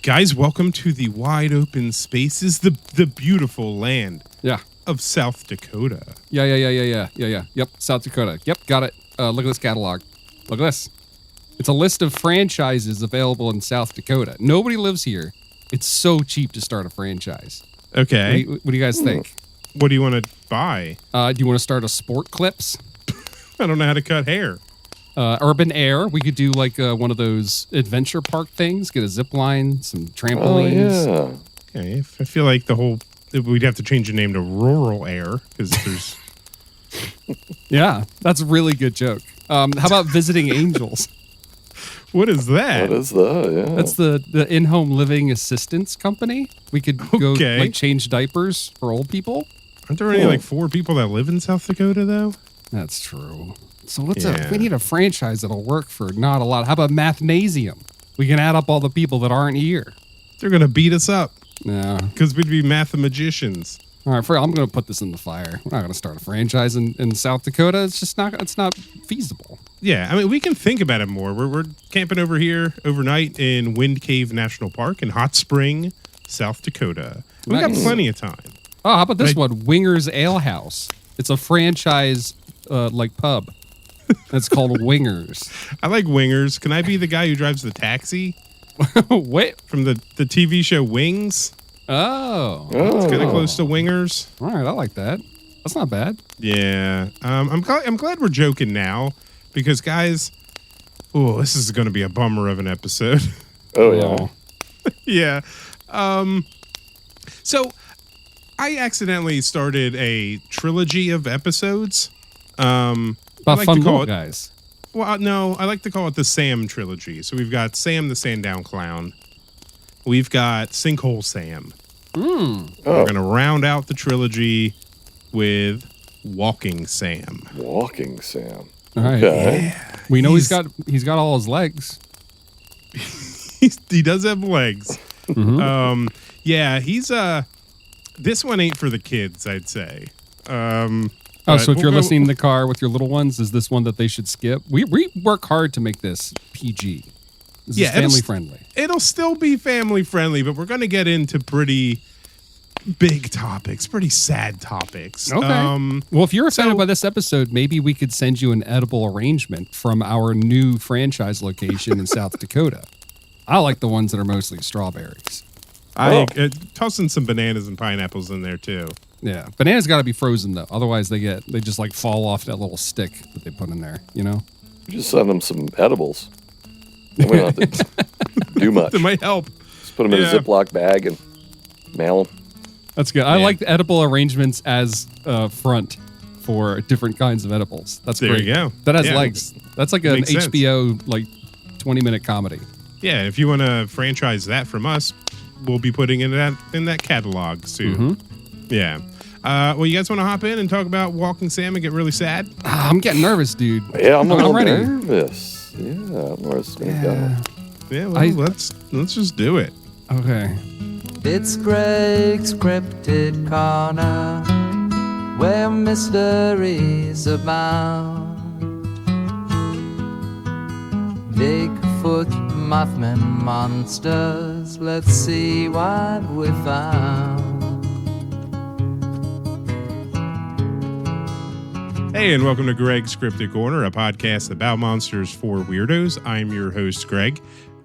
Guys, welcome to the wide open spaces, the beautiful land Yeah. of South Dakota. Yeah. Yep. South Dakota. Yep. Got it. Look at this catalog. Look at this. It's a list of franchises available in South Dakota. Nobody lives here. It's so cheap to start a franchise. Okay. What do you guys think? What do you want to buy? Do you want to start a Sport Clips? I don't know how to cut hair. Urban Air. We could do like one of those adventure park things. Get a zip line, some trampolines. Oh, yeah. Okay. I feel like we'd have to change the name to Rural Air because there's. Yeah, that's a really good joke. How about Visiting Angels? What is that? What is that? Yeah. That's the in-home living assistance company. We could go Okay. like change diapers for old people. Aren't there only like 4 people that live in South Dakota though? That's true. So Yeah. we need a franchise that'll work for not a lot. How about Mathnasium? We can add up all the people that aren't here. They're gonna beat us up No. because we'd be mathemagicians. All right, I'm going to put this in the fire. We're not going to start a franchise in South Dakota. It's not feasible. Yeah, I mean, we can think about it more. We're camping over here overnight in Wind Cave National Park in Hot Spring, South Dakota. We got Nice. plenty of time. Oh, how about this Right. one? Winger's Ale House. It's a franchise like pub. It's called Wingers. I like wingers. Can I be the guy who drives the taxi Wait. from the TV show Wings? Oh. It's kind of close to wingers. All right, I like that. That's not bad. Yeah. I'm glad we're joking now because, guys, this is going to be a bummer of an episode. Oh, yeah. Yeah. So I accidentally started a trilogy of episodes. I About like fun to call little it. guys. Well, no, I like to call it the Sam Trilogy. So we've got Sam the Sandown Clown. We've got Sinkhole Sam. Oh, We're going to round out the trilogy with Walking Sam. Walking Sam. All right. Okay. We know he's got all his legs. He does have legs. Mm-hmm. Yeah, he's this one ain't for the kids, I'd say. Oh, so if you're listening in the car with your little ones, is this one that they should skip? We work hard to make this PG. This is family friendly. It'll still be family friendly, but we're going to get into pretty big topics, pretty sad topics. Okay. Well, if you're offended by this episode, maybe we could send you an edible arrangement from our new franchise location in South Dakota. I like the ones that are mostly strawberries. Toss in some bananas and pineapples in there too. Yeah, bananas got to be frozen though. Otherwise, they just like fall off that little stick that they put in there. You know. Just send them some edibles. We don't have to do much. That might help. Just put them in a Ziploc bag and mail them. That's good. I like the edible arrangements as front for different kinds of edibles. That's There great. you go. That has Yeah. legs. That's like an Makes sense. HBO like 20-minute comedy. Yeah, if you want to franchise that from us, we'll be putting in that catalog soon. Yeah. Well, you guys want to hop in and talk about Walking Sam and get really sad? I'm getting nervous, dude. Yeah, I'm a little ready. nervous. Yeah, I'm nervous. Yeah. Yeah, well, let's just do it. Okay. It's Greg's Cryptid Corner, where mysteries abound. Bigfoot, Mothman, monsters, let's see what we found. Hey, and welcome to Greg's Cryptic Corner, a podcast about monsters for weirdos. I'm your host, Greg,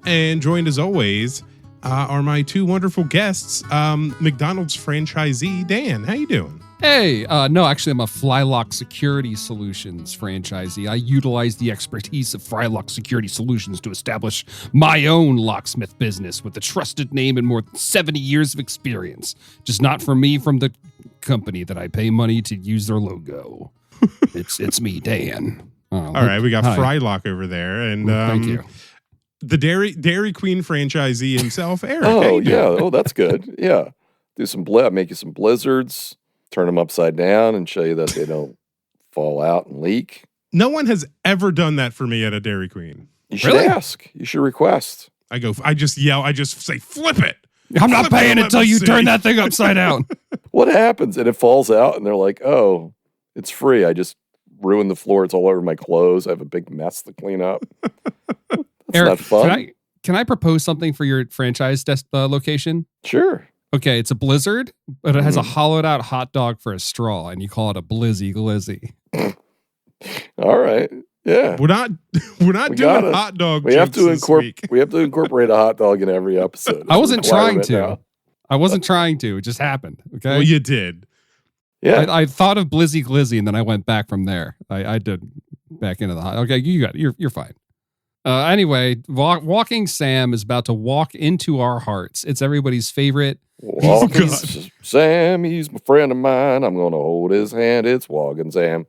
and joined as always are my two wonderful guests, McDonald's franchisee, Dan. How you doing? Hey, no, actually, I'm a Flylock Security Solutions franchisee. I utilize the expertise of Flylock Security Solutions to establish my own locksmith business with a trusted name and more than 70 years of experience. Just not from me, from the company that I pay money to use their logo. It's me, Dan. All right, we got Frylock over there, and thank you. The Dairy Queen franchisee himself, Eric. Oh, yeah. Oh, that's good. Yeah. Do some make you some blizzards, turn them upside down and show you that they don't fall out and leak. No one has ever done that for me at a Dairy Queen. You should ask. You should request. I just yell, I just say, flip it. I'm not Flip it, paying let until me you see. turn that thing upside down. What happens? And it falls out and they're like, oh, it's free. I just ruined the floor. It's all over my clothes. I have a big mess to clean up. That's Eric, not fun. Can I propose something for your franchise location? Sure. Okay, it's a blizzard, but it has a hollowed out hot dog for a straw, and you call it a blizzy glizzy. All right. Yeah. We're not doing hot dog. We have to incorporate incorporate a hot dog in every episode. I wasn't trying to. Now. I wasn't trying to. It just happened. Okay. Well, you did. Yeah. I thought of blizzy glizzy, and then I went back from there. I did back into the hot. Okay, you got it. You're fine. Anyway, Walking Sam is about to walk into our hearts. It's everybody's favorite. Sam, he's my friend of mine. I'm gonna hold his hand. It's Walking Sam.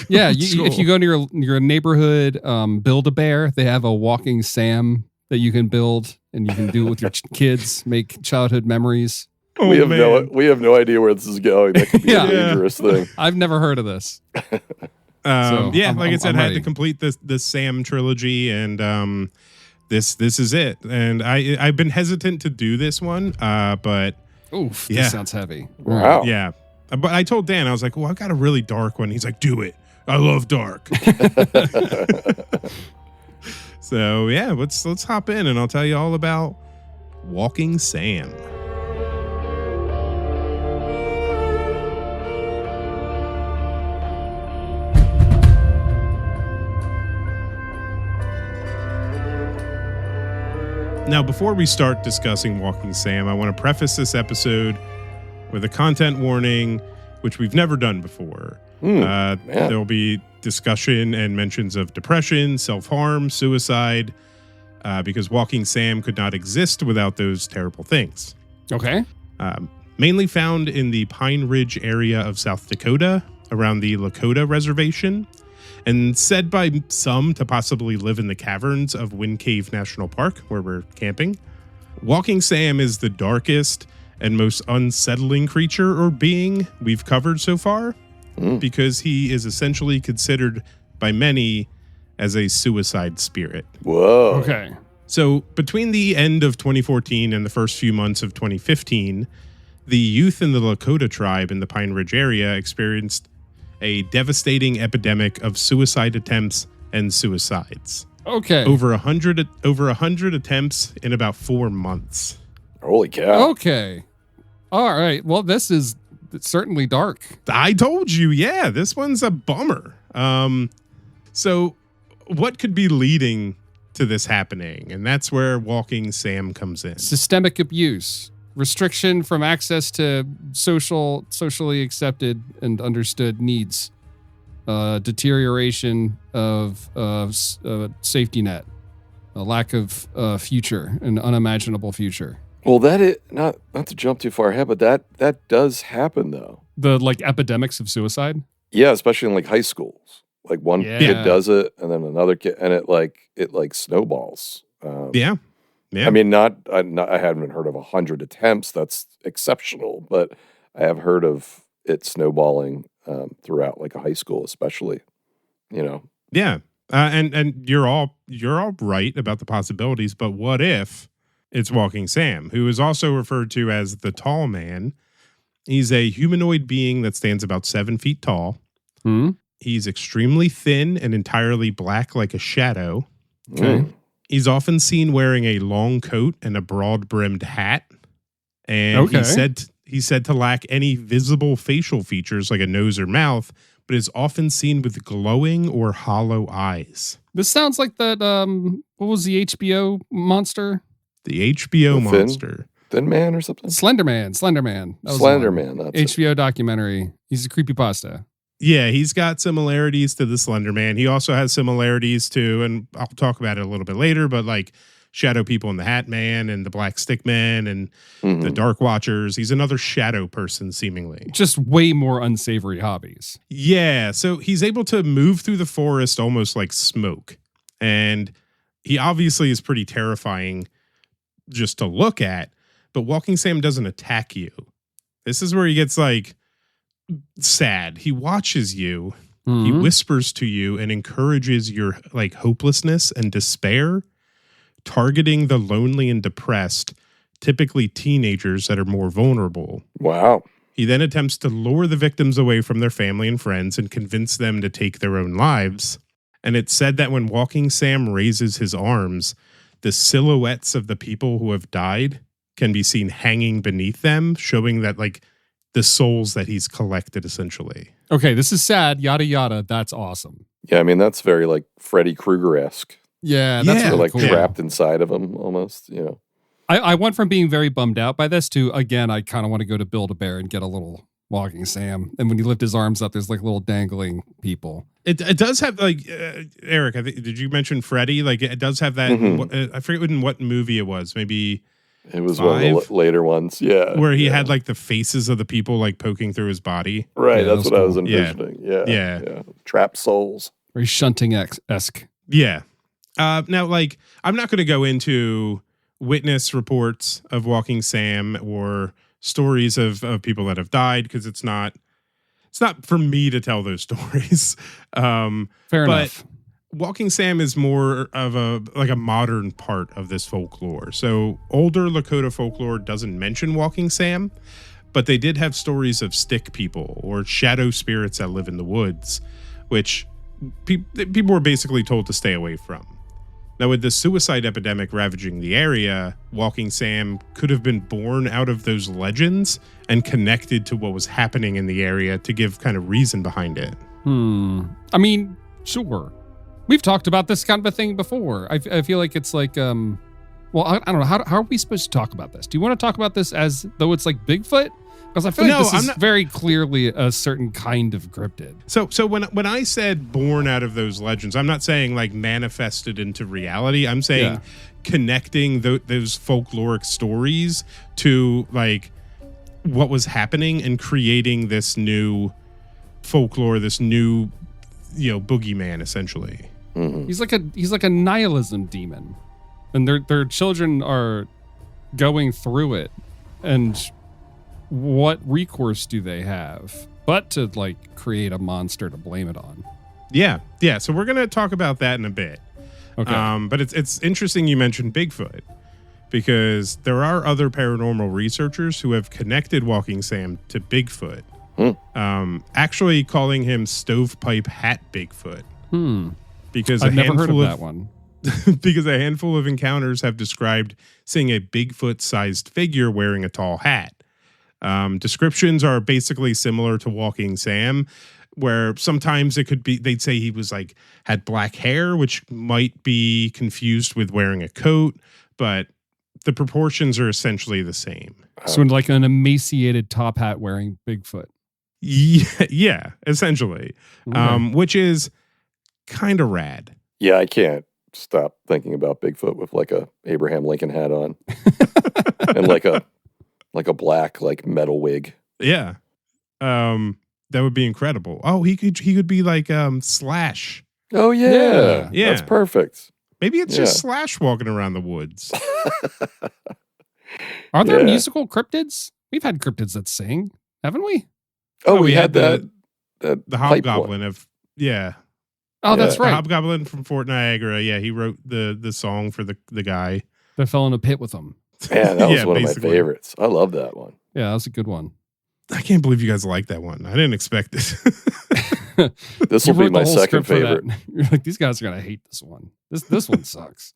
Yeah, if you go to your neighborhood Build-A-Bear, they have a Walking Sam that you can build, and you can do it with your kids, make childhood memories. Oh, we have no idea where this is going. That could be a dangerous thing. I've never heard of this. Like I said, I had to complete the Sam trilogy, and this is it. And I've been hesitant to do this one, but this sounds heavy. Wow. Yeah, but I told Dan, I was like, "Well, I got a really dark one." He's like, "Do it. I love dark." So yeah, let's hop in, and I'll tell you all about Walking Sam. Now, before we start discussing Walking Sam, I want to preface this episode with a content warning, which we've never done before. There will be discussion and mentions of depression, self-harm, suicide, because Walking Sam could not exist without those terrible things. Okay. Mainly found in the Pine Ridge area of South Dakota, around the Lakota Reservation, and said by some to possibly live in the caverns of Wind Cave National Park, where we're camping. Walking Sam is the darkest and most unsettling creature or being we've covered so far, because he is essentially considered by many as a suicide spirit. Whoa. Okay. So between the end of 2014 and the first few months of 2015, the youth in the Lakota tribe in the Pine Ridge area experienced a devastating epidemic of suicide attempts and suicides. Okay. Over 100 attempts in about 4 months. Holy cow. Okay. All right. Well, this is certainly dark. I told you, yeah, this one's a bummer. So what could be leading to this happening? And that's where Walking Sam comes in. Systemic abuse, restriction from access to socially accepted and understood needs, deterioration of safety net, a lack of future, an unimaginable future. Well, that is not to jump too far ahead, but that does happen though. The epidemics of suicide. Yeah, especially in like high schools. Like one kid does it, and then another kid, and it snowballs. Yeah. I mean, I haven't heard of 100 attempts. That's exceptional, but I have heard of it snowballing throughout like a high school, especially. You know. Yeah, and you're all right about the possibilities, but what if it's Walking Sam, who is also referred to as the Tall Man? He's a humanoid being that stands about 7 feet tall. He's extremely thin and entirely black like a shadow. Okay. He's often seen wearing a long coat and a broad-brimmed hat. And he's said to lack any visible facial features like a nose or mouth, but is often seen with glowing or hollow eyes. This sounds like that, what was the HBO monster? The HBO monster. Thin Man or something? Slenderman. Slenderman. That's HBO documentary. He's a creepypasta. Yeah, he's got similarities to the Slender Man. He also has similarities to, and I'll talk about it a little bit later, but like Shadow People and the Hat Man and the Black Stick Man and the Dark Watchers. He's another shadow person, seemingly. Just way more unsavory hobbies. Yeah, so he's able to move through the forest almost like smoke. And he obviously is pretty terrifying just to look at, but Walking Sam doesn't attack you. This is where he gets like sad. He watches you, he whispers to you and encourages your like hopelessness and despair, targeting the lonely and depressed, typically teenagers that are more vulnerable. Wow. He then attempts to lure the victims away from their family and friends and convince them to take their own lives. And it's said that when Walking Sam raises his arms, the silhouettes of the people who have died can be seen hanging beneath them, showing that like the souls that he's collected essentially. Okay, this is sad. Yada yada. That's awesome. Yeah, I mean that's very like Freddy Krueger-esque. Yeah, that's Yeah. They're really like cool. trapped inside of him almost, you know. I went from being very bummed out by this to, again, I kind of want to go to Build-A-Bear and get a little Walking Sam. And when you lift his arms up, there's like little dangling people. It does have like Eric. I think did you mention Freddy? Like it does have that. I forget in what movie it was. Maybe it was one of the later ones. Yeah, where he had like the faces of the people like poking through his body. Right, Yeah, that's that what I was was cool. envisioning. Yeah. Trapped souls. Very shunting-esque. Yeah. Now, like, I'm not going to go into witness reports of Walking Sam or stories of people that have died because it's not for me to tell those stories. Fair enough. Walking Sam is more of a modern part of this folklore. So older Lakota folklore doesn't mention Walking Sam, but they did have stories of stick people or shadow spirits that live in the woods, which people were basically told to stay away from. Now, with the suicide epidemic ravaging the area, Walking Sam could have been born out of those legends and connected to what was happening in the area to give kind of reason behind it. I mean, sure. We've talked about this kind of a thing before. I feel like it's like, well, I don't know. How are we supposed to talk about this? Do you want to talk about this as though it's like Bigfoot? Because I feel like this is very clearly a certain kind of cryptid. So when I said born out of those legends, I'm not saying like manifested into reality. I'm saying connecting those folkloric stories to like what was happening and creating this new folklore, this new, boogeyman essentially. Mm-hmm. He's like a nihilism demon, and their children are going through it, and what recourse do they have but to like create a monster to blame it on? Yeah. So we're gonna talk about that in a bit. Okay. But it's interesting you mentioned Bigfoot because there are other paranormal researchers who have connected Walking Sam to Bigfoot. Actually calling him Stovepipe Hat Bigfoot. Because I've never heard of that one. Because a handful of encounters have described seeing a Bigfoot-sized figure wearing a tall hat. Descriptions are basically similar to Walking Sam, where sometimes it could be, they'd say he was like, had black hair, which might be confused with wearing a coat, but the proportions are essentially the same. So like an emaciated top hat wearing Bigfoot. Yeah, essentially. Okay. Which is kind of rad. Yeah, I can't stop thinking about Bigfoot with like a Abraham Lincoln hat on and like a black like metal wig. Yeah. That would be incredible. Oh, he could be like Slash. Oh yeah. Yeah. That's perfect. Maybe it's just Slash walking around the woods. Are there musical cryptids? We've had cryptids that sing, haven't we? Oh, we had that the Hobgoblin of Oh, that's right. The Hobgoblin from Fort Niagara. Yeah, he wrote the song for the guy that fell in a pit with them. Man, that was one of my favorites. I love that one. Yeah, that was a good one. I can't believe you guys like that one. I didn't expect it. This will be my second favorite. You're like, these guys are gonna hate this one. This one sucks.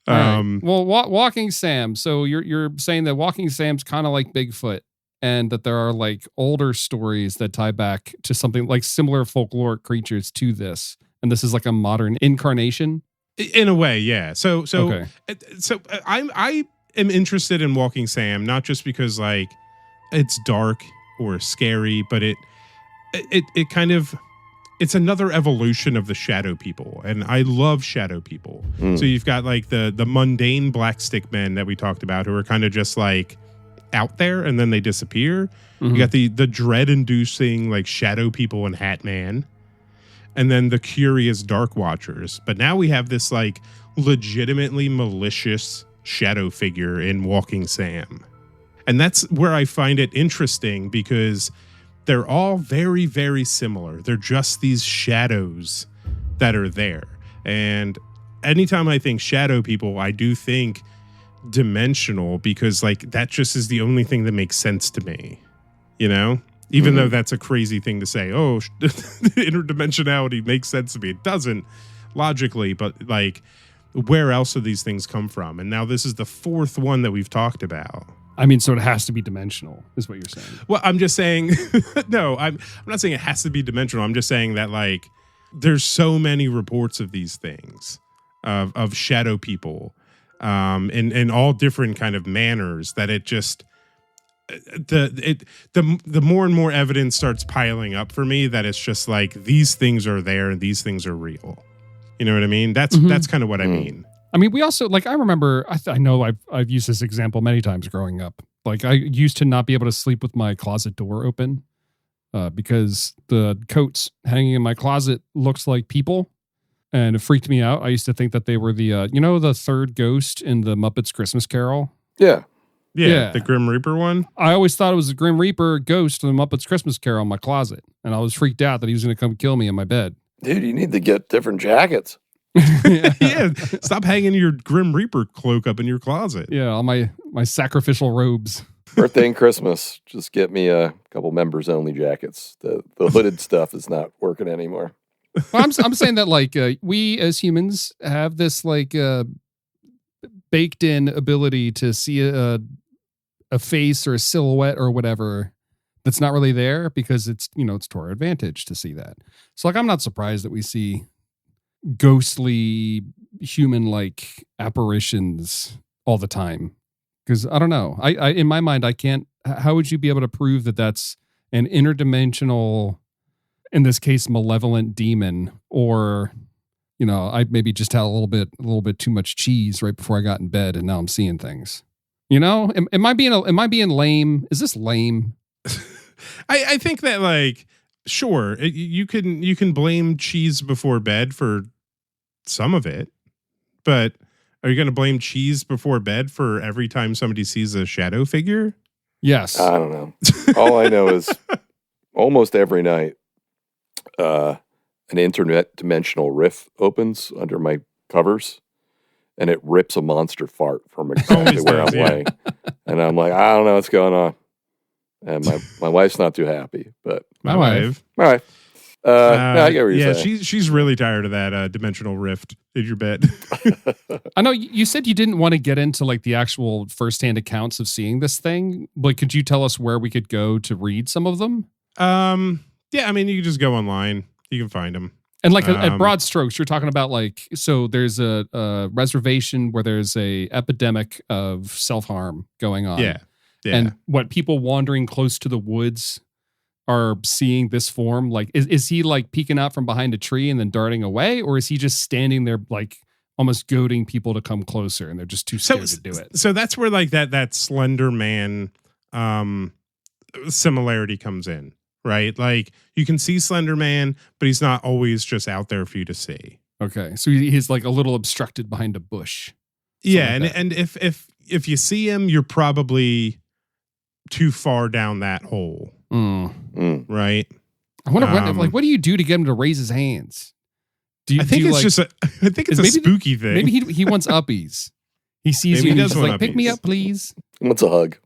Right. Well, Walking Sam. So you're saying that Walking Sam's kind of like Bigfoot, and that there are like older stories that tie back to something like similar folkloric creatures to this, and this is like a modern incarnation. In a way, yeah. So Okay. I am interested in Walking Sam, not just because like it's dark or scary, but it kind of, it's another evolution of the shadow people, and I love shadow people. So you've got like the mundane black stick men that we talked about, who are kind of just like out there and then they disappear. You got the dread-inducing like shadow people in Hat Man, and then the curious Dark Watchers. But now we have this like legitimately malicious shadow figure in Walking Sam. And that's where I find it interesting, because they're all very, very similar. They're just these shadows that are there. And anytime I think shadow people, I do think dimensional, because like that just is the only thing that makes sense to me, even though that's a crazy thing to say. Oh, interdimensionality makes sense to me. It doesn't logically, but like where else do these things come from? And now this is the fourth one that we've talked about. I mean, so it has to be dimensional, is what you're saying. Well, I'm just saying, no, I'm not saying it has to be dimensional. I'm just saying that, like, there's so many reports of these things, of shadow people, in all different kind of manners, that it just, the more and more evidence starts piling up for me that it's just like, these things are there and these things are real. You know what I mean? That's kind of what I mean. I mean, we also, like, I remember, I know I've used this example many times growing up. Like, I used to not be able to sleep with my closet door open because the coats hanging in my closet looks like people, and it freaked me out. I used to think that they were the, the third ghost in the Muppets Christmas Carol. Yeah. Yeah, the Grim Reaper one. I always thought it was a Grim Reaper ghost in the Muppets Christmas Carol in my closet, and I was freaked out that he was going to come kill me in my bed. Dude, you need to get different jackets. Yeah, stop hanging your Grim Reaper cloak up in your closet. Yeah, all my sacrificial robes. Birthday and Christmas, just get me a couple members only jackets. The hooded stuff is not working anymore. Well, I'm saying that, like, we as humans have this, like, baked in ability to see a face or a silhouette or whatever that's not really there, because it's to our advantage to see that. So, like, I'm not surprised that we see ghostly human-like apparitions all the time, because I don't know, I in my mind, I can't, how would you be able to prove that that's an interdimensional, in this case, malevolent demon, or I maybe just had a little bit too much cheese right before I got in bed and now I'm seeing things. Am I being lame? Is this lame? I think that, like, sure, you can blame cheese before bed for some of it, but are you going to blame cheese before bed for every time somebody sees a shadow figure? Yes. I don't know. All I know is almost every night, an interdimensional rift opens under my covers, and it rips a monster fart from exactly where I'm laying. And I'm like, I don't know what's going on. And my wife's not too happy, but my wife. No, I get what you're saying. She's really tired of that dimensional rift in your bed. I know you said you didn't want to get into, like, the actual firsthand accounts of seeing this thing, but could you tell us where we could go to read some of them? Yeah, I mean, you can just go online. You can find them. And, like, at broad strokes, you're talking about, like, so there's a reservation where there's a epidemic of self-harm going on. Yeah. And what people wandering close to the woods are seeing this form. Like, is he, like, peeking out from behind a tree and then darting away? Or is he just standing there, like, almost goading people to come closer, and they're just too scared to do it? So that's where, like, that Slender Man similarity comes in, right? Like, you can see Slender Man, but he's not always just out there for you to see. Okay. So he's, like, a little obstructed behind a bush. Yeah. And if you see him, you're probably too far down that hole. Right? I wonder what do you do to get him to raise his hands? I think it's a spooky thing. Maybe he wants uppies. He sees you and he's like, pick me up, please. He wants a hug.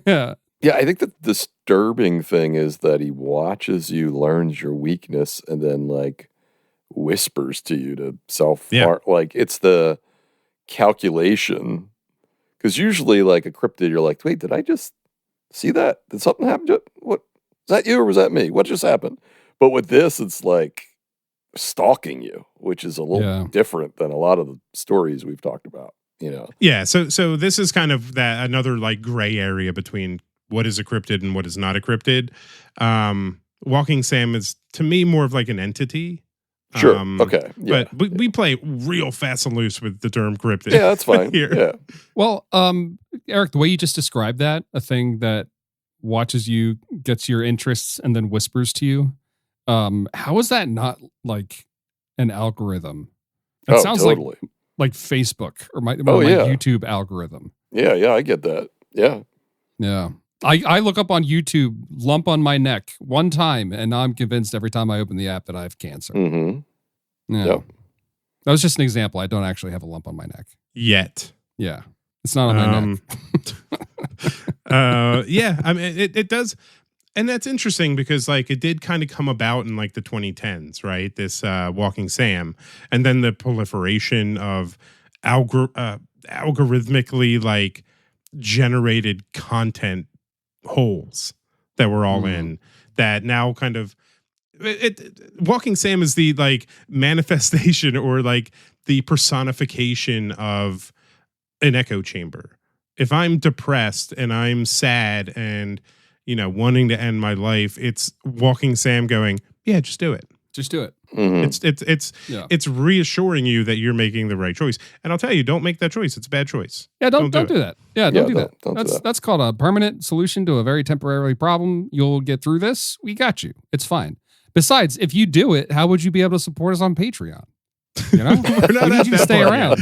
Yeah. Yeah, I think the disturbing thing is that he watches you, learns your weakness, and then, like, whispers to you to self-harm. Yeah. Like, it's the calculation. Because usually, like, a cryptid, you're like, wait, did I just see that? Did something happen to it? What? Was that you or was that me? What just happened? But with this, it's like stalking you, which is a little different than a lot of the stories we've talked about, Yeah, so this is kind of that another, like, gray area between what is a cryptid and what is not a cryptid. Walking Sam is, to me, more of like an entity. Sure. Okay. Yeah. But we play real fast and loose with the term cryptid. Yeah, that's fine. Here. Yeah. Well, Eric, the way you just described that, a thing that watches you, gets your interests, and then whispers to you, how is that not, like, an algorithm? That sounds totally like Facebook or my YouTube algorithm. Yeah, I get that. Yeah. Yeah. I look up on YouTube, lump on my neck one time, and now I'm convinced every time I open the app that I have cancer. Mm-hmm. Yeah. Yep. That was just an example. I don't actually have a lump on my neck. Yet. Yeah. It's not on my neck. Yeah. I mean, it does. And that's interesting because like it did kind of come about in like the 2010s, right? This Walking Sam, and then the proliferation of algorithmically like generated content holes that we're all in, that now kind of Walking Sam is the like manifestation or like the personification of an echo chamber. If I'm depressed and I'm sad and, you know, wanting to end my life, it's Walking Sam going, yeah, just do it. Just do it. Mm-hmm. It's reassuring you that you're making the right choice. And I'll tell you, don't make that choice. It's a bad choice. Yeah, don't do that. Yeah, don't do that. Don't do that. That's called a permanent solution to a very temporary problem. You'll get through this. We got you. It's fine. Besides, if you do it, how would you be able to support us on Patreon? You know, We're not you stay around.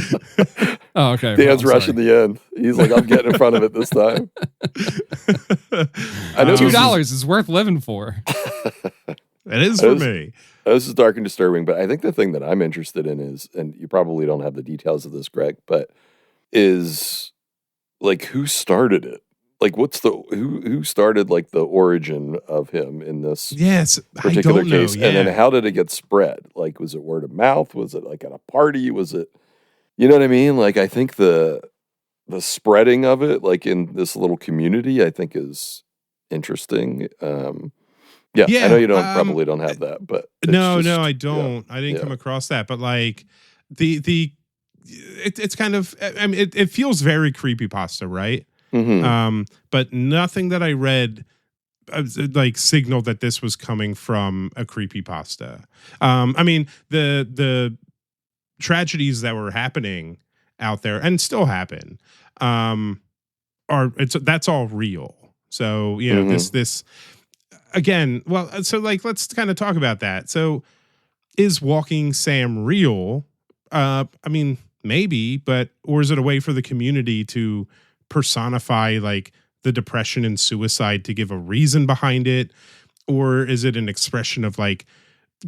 Oh, okay. Dan's rushing the end. He's like, I'm getting in front of it this time. I know $2 is worth living for. It is for me. This is dark and disturbing, but I think the thing that I'm interested in is, and you probably don't have the details of this, Greg, but is like who started it? Like what's the who started like the origin of him in this particular case? Yeah. And then how did it get spread? Like was it word of mouth? Was it like at a party? Was it, you know what I mean? Like I think the spreading of it, like in this little community, I think is interesting. Yeah, I know you probably don't have that, but no, I don't. I didn't come across that, but like it's kind of, I mean, it feels very creepypasta, right? Mm-hmm. But nothing that I read like signaled that this was coming from a creepypasta. I mean, the tragedies that were happening out there and still happen that's all real. So you know, this again. Well, so like let's kind of talk about that. So is Walking Sam real? I mean, maybe, or is it a way for the community to personify like the depression and suicide to give a reason behind it? Or is it an expression of like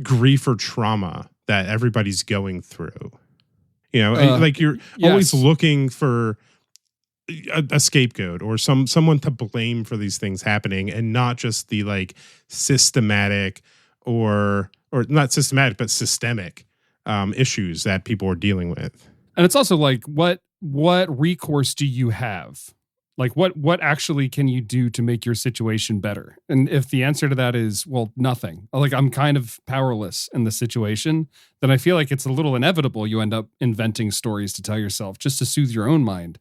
grief or trauma that everybody's going through? You know, like you're always looking for a scapegoat or someone to blame for these things happening, and not just the like systematic or not systematic, but systemic issues that people are dealing with. And it's also like, what recourse do you have? Like what actually can you do to make your situation better? And if the answer to that is, well, nothing, like I'm kind of powerless in the situation, then I feel like it's a little inevitable you end up inventing stories to tell yourself just to soothe your own mind.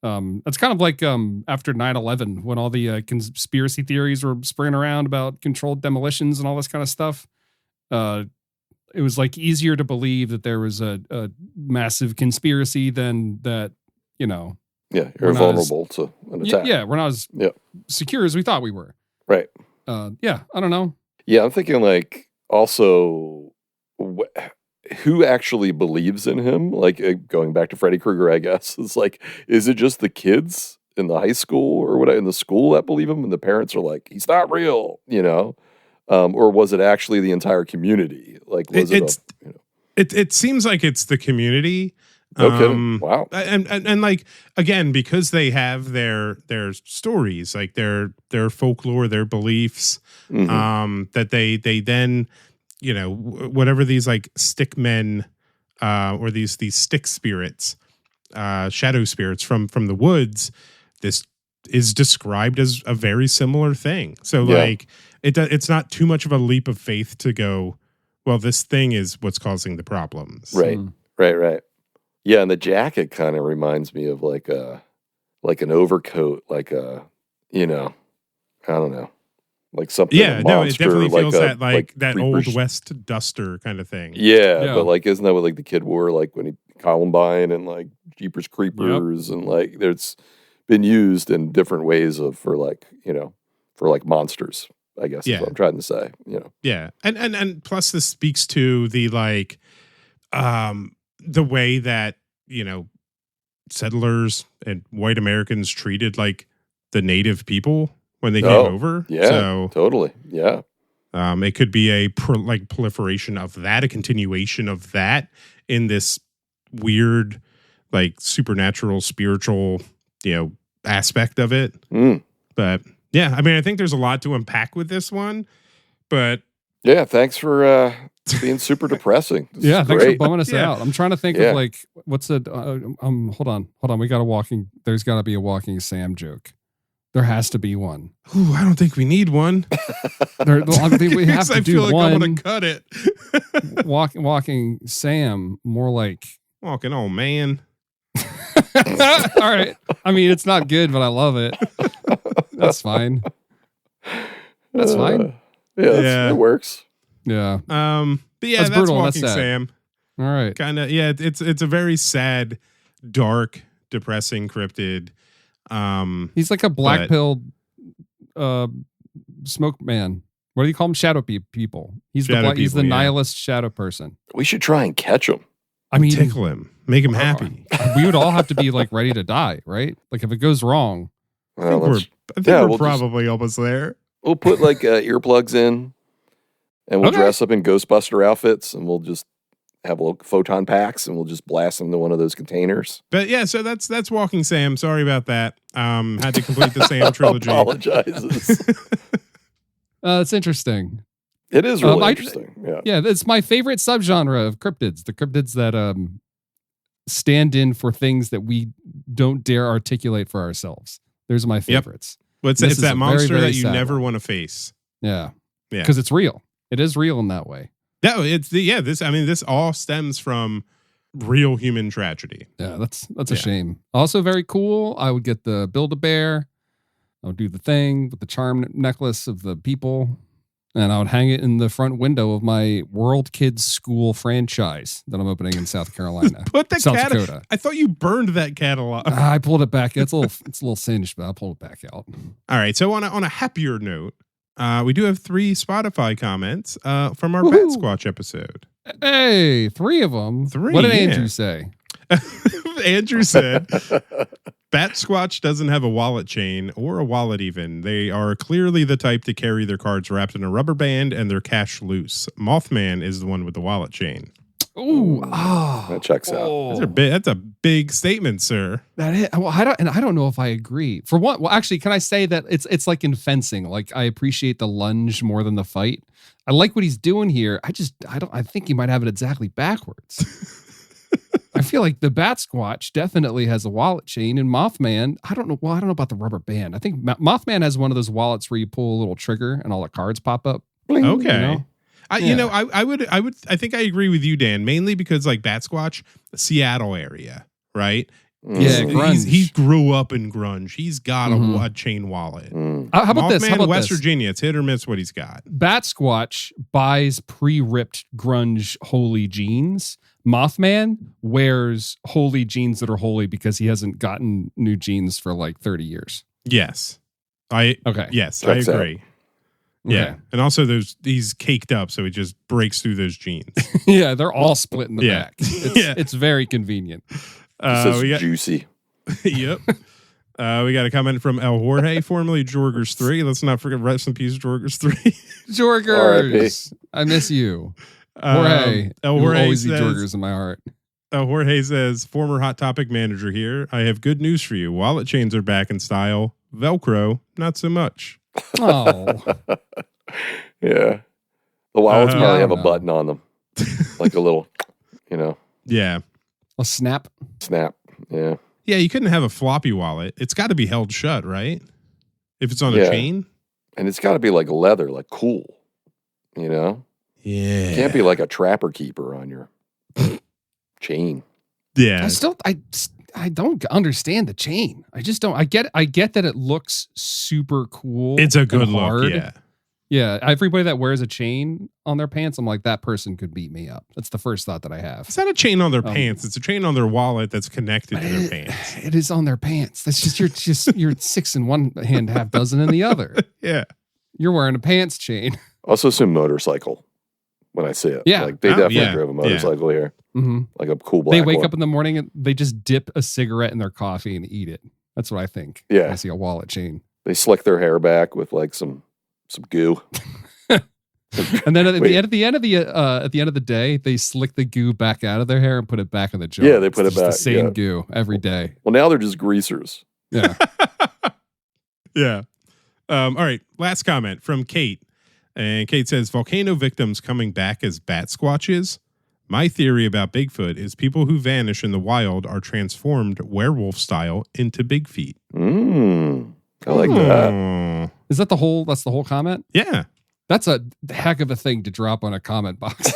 That's kind of like after 9/11 when all the conspiracy theories were spraying around about controlled demolitions and all this kind of stuff. It was like easier to believe that there was a massive conspiracy than that, you know. Yeah, you're vulnerable to an attack. Yeah, we're not as secure as we thought we were. Right. Yeah, I don't know. Yeah, I'm thinking like also who actually believes in him? Like going back to Freddy Krueger, I guess. It's like, is it just the kids in the high school or whatever in the school that believe him, and the parents are like, he's not real, you know? Or was it actually the entire community? Like, was it seems like it's the community. Okay. Wow. And like, again, because they have their stories, like their folklore, their beliefs, that they then, you know, whatever these like stick men, or these stick spirits, shadow spirits from the woods, this is described as a very similar thing. So like, it's not too much of a leap of faith to go, well, this thing is what's causing the problems. Right. Right. Yeah, and the jacket kind of reminds me of like an overcoat, like a, you know, I don't know, like something. Yeah, no, it definitely feels like that old West duster kind of thing. Yeah, but like, isn't that what like the kid wore, like when he Columbine and like Jeepers Creepers and like it's been used in different ways for like, you know, for like monsters, I guess is what I'm trying to say, you know. Yeah, and plus this speaks to the like, the way that, you know, settlers and white Americans treated like the native people when they came over. Yeah, so, totally. Yeah. It could be a proliferation of that, a continuation of that in this weird, like supernatural, spiritual, you know, aspect of it. But Yeah, I mean, I think there's a lot to unpack with this one, but Yeah, thanks for being super depressing. This Yeah, is thanks for great. bumming us Yeah. out. I'm trying to think Yeah. of like what's a hold on. We got there's got to be a walking Sam joke. There has to be one. ooh, I don't think we need one. I think we have to I do feel like one. I'm going to cut it. Walking Sam, more like. Walking on, man. All right. I mean, it's not good, but I love it. That's fine. That's fine. It works. Yeah. But yeah, that's brutal. Walking That's sad. Sam. All right. Kind of, yeah. It's a very sad, dark, depressing cryptid. He's like a black but- pilled smoke man. What do you call him? Shadow people. He's Shadow he's the people, yeah. nihilist shadow person. We should try and catch him. I mean, Tickle him, make him happy. we would all have to be like ready to die, right? Like if it goes wrong. I think yeah, we're we'll probably almost there. We'll put like earplugs in, and we'll Okay. dress up in Ghostbuster outfits, and we'll just have little photon packs, and we'll just blast them into one of those containers. But yeah, so that's Walking Sam. Sorry about that. Had to complete the Sam trilogy. Apologizes. It's interesting. It is really interesting. Yeah. Yeah, it's my favorite subgenre of cryptids. The cryptids that stand in for things that we don't dare articulate for ourselves. Those are my favorites. Well, it's This it's is that a monster very, very that you sad never one. want to face. Yeah. Yeah. Because it's real. It is real in that way. No, this all stems from real human tragedy. Yeah, that's a Yeah. shame. Also very cool. I would get the Build-A-Bear. I would do the thing with the charm necklace of the people. And I would hang it in the front window of my World Kids School franchise that I'm opening in South Carolina. Put the South cat. Dakota. I thought you burned that catalog. I pulled it back. It's a little singed, but I pulled it back out. All right. So on a happier note, we do have 3 Spotify comments from our Bat Woohoo. Squatch episode. Hey, 3 of them. 3, What did yeah. Andrew say? Andrew said, Bat Squatch doesn't have a wallet chain or a wallet even. They are clearly the type to carry their cards wrapped in a rubber band and their cash loose. Mothman is the one with the wallet chain. Ooh, That checks out. That's a big statement, sir. That is, well, I don't know if I agree. For one, well, actually, can I say that it's like in fencing? Like I appreciate the lunge more than the fight. I like what he's doing here. I think he might have it exactly backwards. I feel like the Bat Squatch definitely has a wallet chain, and Mothman, I don't know. Well, I don't know about the rubber band. I think Mothman has one of those wallets where you pull a little trigger and all the cards pop up. Okay. You know? I think I agree with you, Dan, mainly because like Bat Squatch, Seattle area, right? Yeah, grunge. He grew up in grunge. He's got Mhm. a chain wallet. How about this? Mothman, How about West this? Virginia, it's hit or miss what he's got. Bat Squatch buys pre-ripped grunge holy jeans. Mothman wears holy jeans that are holy because he hasn't gotten new jeans for like 30 years. Yes. Okay. Yes, Checks I out. agree. Yeah. And also he's caked up, so he just breaks through those jeans. Yeah, they're all split in the Yeah. back. It's, Yeah. it's very convenient. This We got, is juicy. yep. We got a comment from El Jorge, formerly Jorgers 3. Let's not forget rest in peace, Jorgers 3. Jorgers. I miss you. Jorge. El You will Jorge always be says, Jorgers in my heart. Jorge says, former Hot Topic manager here. I have good news for you. Wallet chains are back in style. Velcro, not so much. Oh. Yeah. The wallets Yeah, probably I have a don't know. button on them. Like a little, Yeah. A snap. snap. Yeah. Yeah, you couldn't have a floppy wallet. It's got to be held shut, right? If it's on a Yeah. chain. And it's got to be like leather, like cool. Yeah. It can't be like a trapper keeper on your chain. Yeah. I don't understand the chain. I just don't. I get that it looks super cool. It's a good and look. hard. Yeah. Yeah, everybody that wears a chain on their pants, I'm like, that person could beat me up. That's the first thought that I have. It's not a chain on their pants. It's a chain on their wallet that's connected But to their pants. It is on their pants. That's just you're 6 in one hand, half dozen in the other. Yeah. You're wearing a pants chain. Also assume motorcycle when I see it. Yeah. Like they Oh, definitely yeah. drove a motorcycle here. Mm-hmm. Like a cool black They wake one. up in the morning and they just dip a cigarette in their coffee and eat it. That's what I think. Yeah. when I see a wallet chain. They slick their hair back with like some goo. And then at Wait. the end of the day, they slick the goo back out of their hair and put it back in the jar. Yeah, they put It's it just back, the same yeah. goo every day. Well, now they're just greasers. Yeah. Yeah. All right, last comment from Kate. And Kate says, volcano victims coming back as bat squatches. My theory about Bigfoot is people who vanish in the wild are transformed werewolf style into big feet. I like that. Is that that's the whole comment? Yeah. That's a heck of a thing to drop on a comment box.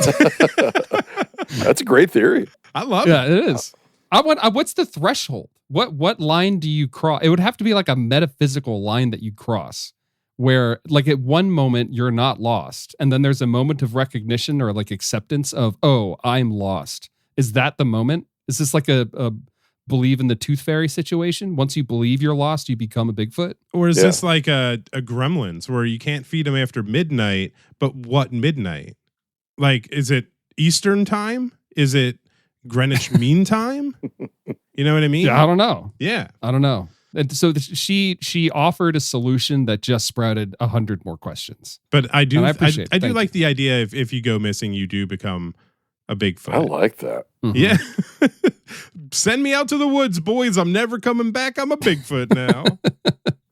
That's a great theory. I love it. Yeah, it is. What's the threshold? What line do you cross? It would have to be like a metaphysical line that you cross where like at one moment you're not lost. And then there's a moment of recognition or like acceptance of, oh, I'm lost. Is that the moment? Is this like a believe in the tooth fairy situation? Once you believe you're lost, you become a Bigfoot? Or is this like a Gremlins where you can't feed them after midnight, but what midnight? Like, is it Eastern time? Is it Greenwich Mean Time? You know what I mean? Yeah, I don't know. Yeah. I don't know. And so she offered a solution that just sprouted 100 more questions. But I do appreciate I do like the idea if you go missing, you do become a Bigfoot. I like that. Mm-hmm. Yeah. Send me out to the woods, boys. I'm never coming back. I'm a Bigfoot now.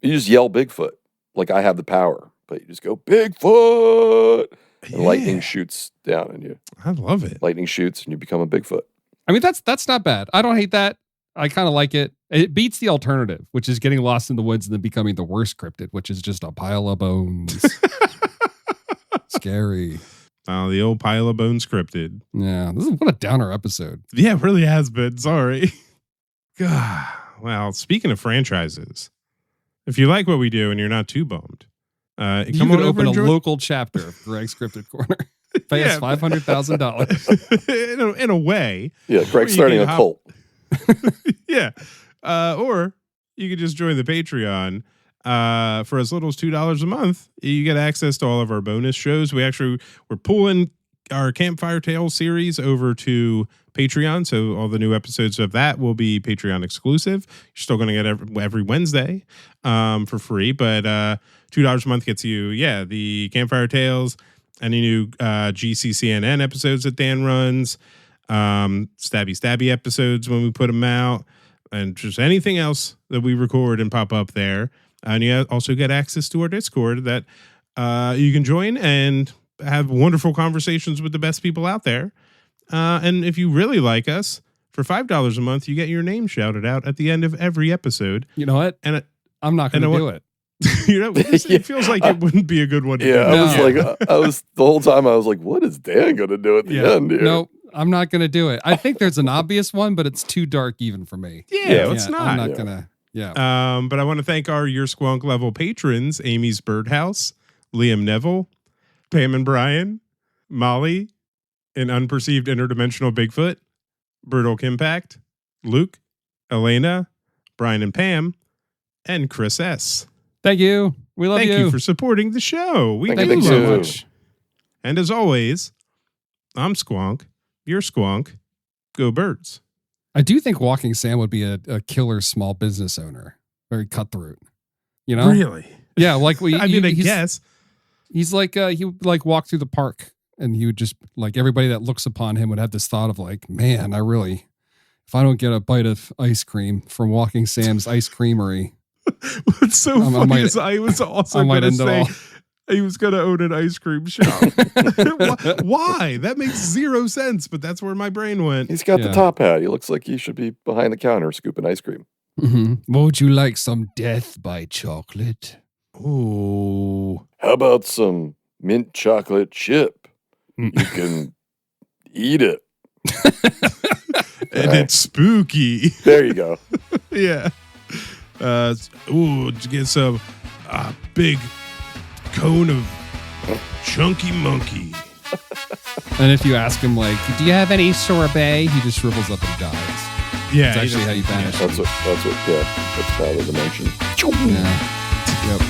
You just yell Bigfoot. Like I have the power. But you just go, Bigfoot! And lightning shoots down on you. I love it. Lightning shoots and you become a Bigfoot. I mean, that's not bad. I don't hate that. I kind of like it. It beats the alternative, which is getting lost in the woods and then becoming the worst cryptid, which is just a pile of bones. Scary. The old pile of bones cryptid. Yeah, what a downer episode. Yeah, it really has been. Sorry. God. Well, speaking of franchises, if you like what we do and you're not too bummed, You come could on over open a and join. local chapter of Greg's Cryptid Corner. Pay us in $500,000. a way. Yeah, Greg's starting a cult. Yeah. Or you could just join the Patreon. For as little as $2 a month, you get access to all of our bonus shows. We're pulling our Campfire Tales series over to Patreon, so all the new episodes of that will be Patreon exclusive. You're still going to get every Wednesday for free, but $2 a month gets you, the Campfire Tales, any new GCCNN episodes that Dan runs, Stabby episodes when we put them out, and just anything else that we record and pop up there. And you also get access to our Discord that you can join and have wonderful conversations with the best people out there. And if you really like us, for $5 a month, you get your name shouted out at the end of every episode. You know what? And I'm not going to do it. It feels like it wouldn't be a good one to do. I was the whole time I was like, what is Dan going to do at the end here? No, I'm not going to do it. I think there's an obvious one, but it's too dark even for me. It's not. I'm not going to. Yeah. But I want to thank our Your Squonk level patrons, Amy's Birdhouse, Liam Neville, Pam and Brian, Molly, an unperceived interdimensional Bigfoot, Bertolk Impact, Luke, Elena, Brian and Pam, and Chris S. Thank you. We love you. Thank you for supporting the show. We Thank do you so so much. And as always, I'm Squonk. You're Squonk. Go Birds. I do think Walking Sam would be a killer small business owner. Very cutthroat. You know? Really? Yeah, like I guess. He's like he would like walk through the park and he would just like everybody that looks upon him would have this thought of like, man, if I don't get a bite of ice cream from Walking Sam's Ice Creamery. What's so funny is I was also going to say he was going to own an ice cream shop. Why? That makes zero sense, but that's where my brain went. He's got the top hat. He looks like he should be behind the counter scooping ice cream. Mm-hmm. Would you like some death by chocolate? Oh. How about some mint chocolate chip? You can eat it. And it's spooky. There you go. Yeah. Get some big cone of chunky monkey. And if you ask him like, do you have any sorbet? He just shrivels up and dies. Yeah. That's actually how you vanish. That's what, that's another dimension. Yeah. Yep.